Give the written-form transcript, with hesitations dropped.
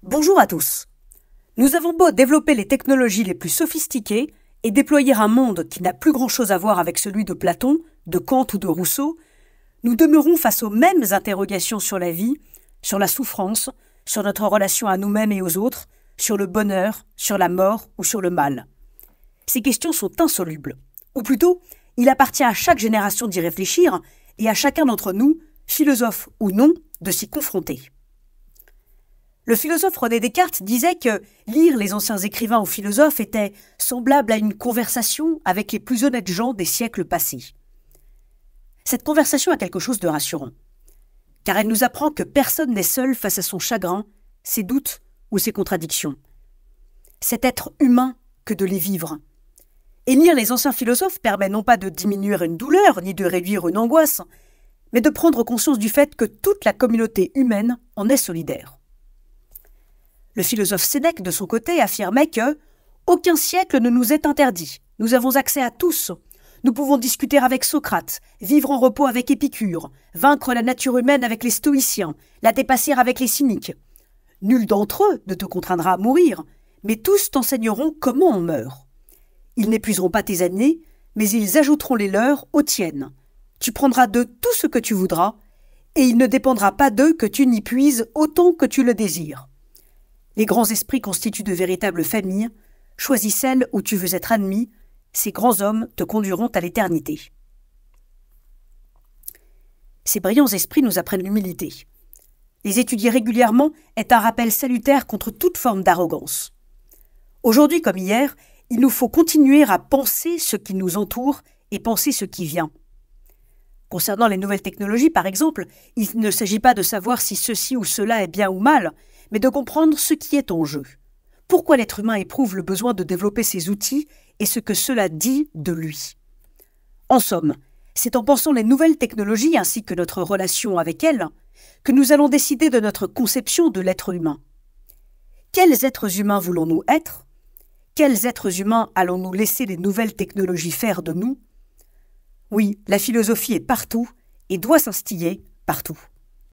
Bonjour à tous. Nous avons beau développer les technologies les plus sophistiquées et déployer un monde qui n'a plus grand-chose à voir avec celui de Platon, de Kant ou de Rousseau, nous demeurons face aux mêmes interrogations sur la vie, sur la souffrance, sur notre relation à nous-mêmes et aux autres, sur le bonheur, sur la mort ou sur le mal. Ces questions sont insolubles. Ou plutôt, il appartient à chaque génération d'y réfléchir et à chacun d'entre nous, philosophe ou non, de s'y confronter. Le philosophe René Descartes disait que lire les anciens écrivains ou philosophes était semblable à une conversation avec les plus honnêtes gens des siècles passés. Cette conversation a quelque chose de rassurant, car elle nous apprend que personne n'est seul face à son chagrin, ses doutes ou ses contradictions. C'est être humain que de les vivre. Et lire les anciens philosophes permet non pas de diminuer une douleur ni de réduire une angoisse, mais de prendre conscience du fait que toute la communauté humaine en est solidaire. Le philosophe Sénèque, de son côté, affirmait que « aucun siècle ne nous est interdit. Nous avons accès à tous. Nous pouvons discuter avec Socrate, vivre en repos avec Épicure, vaincre la nature humaine avec les stoïciens, la dépasser avec les cyniques. Nul d'entre eux ne te contraindra à mourir, mais tous t'enseigneront comment on meurt. Ils n'épuiseront pas tes années, mais ils ajouteront les leurs aux tiennes. Tu prendras d'eux tout ce que tu voudras, et il ne dépendra pas d'eux que tu n'y puises autant que tu le désires. Les grands esprits constituent de véritables familles. Choisis celle où tu veux être admis. Ces grands hommes te conduiront à l'éternité. » Ces brillants esprits nous apprennent l'humilité. Les étudier régulièrement est un rappel salutaire contre toute forme d'arrogance. Aujourd'hui comme hier, il nous faut continuer à penser ce qui nous entoure et penser ce qui vient. Concernant les nouvelles technologies, par exemple, il ne s'agit pas de savoir si ceci ou cela est bien ou mal, mais de comprendre ce qui est en jeu. Pourquoi l'être humain éprouve le besoin de développer ces outils et ce que cela dit de lui. En somme, c'est en pensant les nouvelles technologies ainsi que notre relation avec elles que nous allons décider de notre conception de l'être humain. Quels êtres humains voulons-nous être ? Quels êtres humains allons-nous laisser les nouvelles technologies faire de nous ? Oui, la philosophie est partout et doit s'instiller partout.